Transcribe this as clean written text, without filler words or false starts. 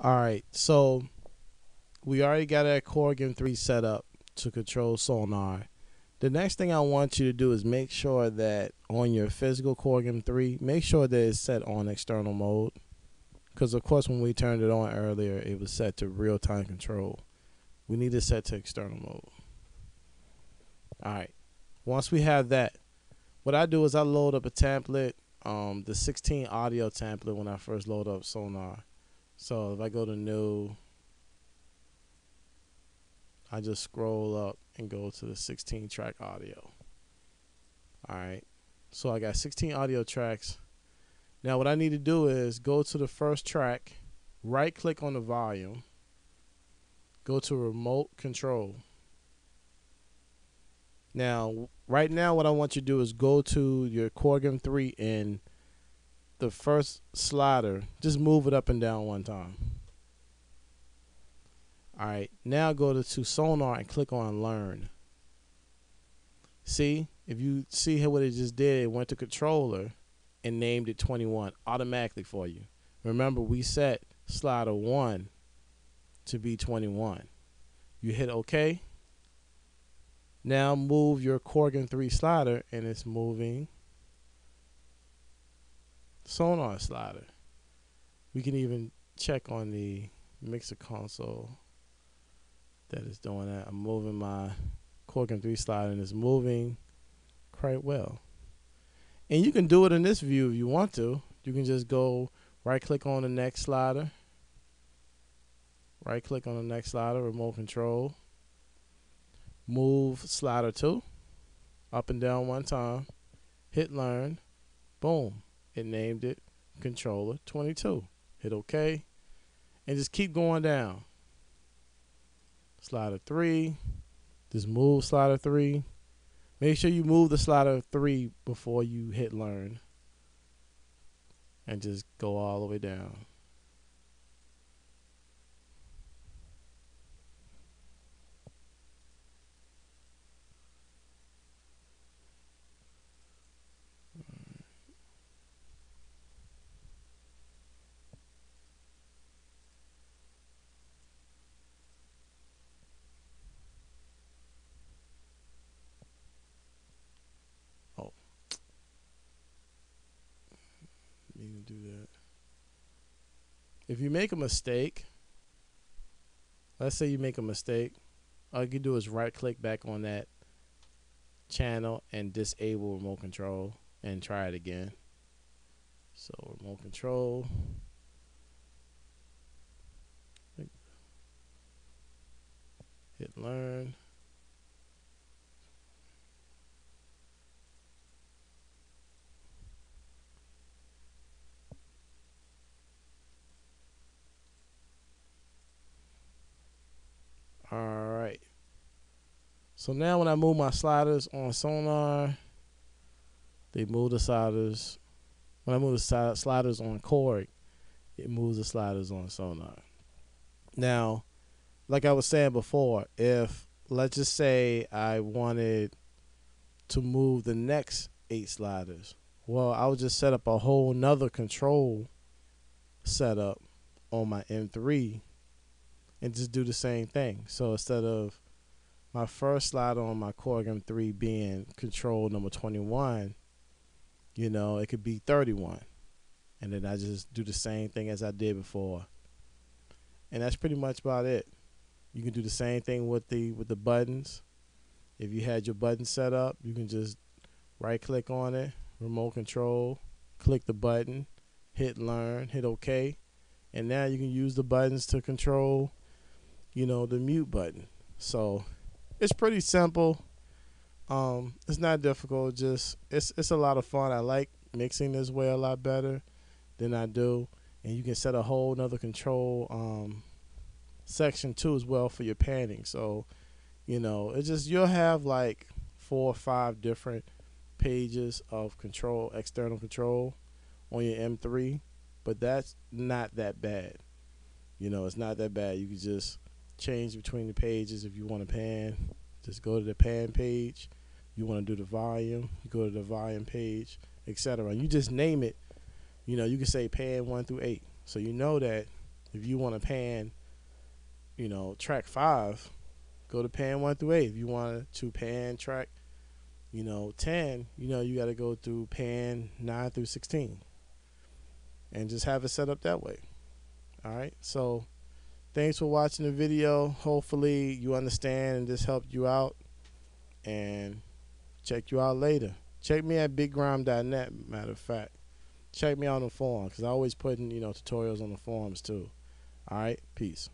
Alright, so we already got our Korg M3 set up to control sonar. The next thing I want you to do is make sure that on your physical Korg M3, make sure that it's set on external mode. Because of course when we turned it on earlier, it was set to real-time control. We need to set to external mode. Alright, once we have that, what I do is I load up a template, the 16 audio template when I first load up sonar. So if I go to new, I just scroll up and go to the 16 track audio. Alright, so I got 16 audio tracks. Now what I need to do is go to the first track, right click on the volume, go to remote control. Now right now what I want you to do is go to your Korg M3 and the first slider, just move it up and down one time. Alright, now go to sonar and click on learn. See, if you see here what it just did, it went to controller and named it 21 automatically for you. Remember, we set slider 1 to be 21. You hit OK. Now move your Korg M3 slider and it's moving sonar slider. We can even check on the mixer console that is doing that. I'm moving my Korg M3 slider and it's moving quite well. And you can do it in this view if you want to. You can just go right click on the next slider, right click on the next slider, remote control, move slider 2 up and down one time, hit learn, boom, it named it controller 22. Hit OK and just keep going down. Slider 3, just move slider 3. Make sure you move the slider 3 before you hit learn and just go all the way down. Oh, you can do that. If you make a mistake, let's say you make a mistake, all you can do is right click back on that channel and disable remote control and try it again. So remote control, hit learn. Alright, so now when I move my sliders on sonar, they move the sliders. When I move the sliders on Korg, it moves the sliders on sonar. Now, like I was saying before, if let's just say I wanted to move the next 8 sliders, well, I would just set up a whole nother control setup on my M3 and just do the same thing. So instead of my first slider on my Korg M3 being control number 21, you know, it could be 31. And then I just do the same thing as I did before. And that's pretty much about it. You can do the same thing with the buttons. If you had your button set up, you can just right click on it, remote control, click the button, hit learn, hit OK. And now you can use the buttons to control, you know, the mute button. So it's pretty simple. It's not difficult. Just it's a lot of fun. I like mixing this way a lot better than I do. And you can set a whole nother control section too as well for your panning. So, you know, it's just you'll have like 4 or 5 different pages of control, external control on your M3, but that's not that bad. You know, it's not that bad. You can just change between the pages. If you want to pan, just go to the pan page. You want to do the volume, you go to the volume page, etc. And you just name it. You know, you can say pan 1 through 8. So you know that If you want to pan, you know, track 5, go to pan 1 through 8. If you want to pan track, you know, 10, you know, you got to go through pan 9 through 16 and just have it set up that way. All right, so thanks for watching the video. Hopefully you understand and this helped you out, and check you out later. Check me at biggrime.net. Matter of fact, check me out on the forum, because I always put in, you know, tutorials on the forums too. All right, peace.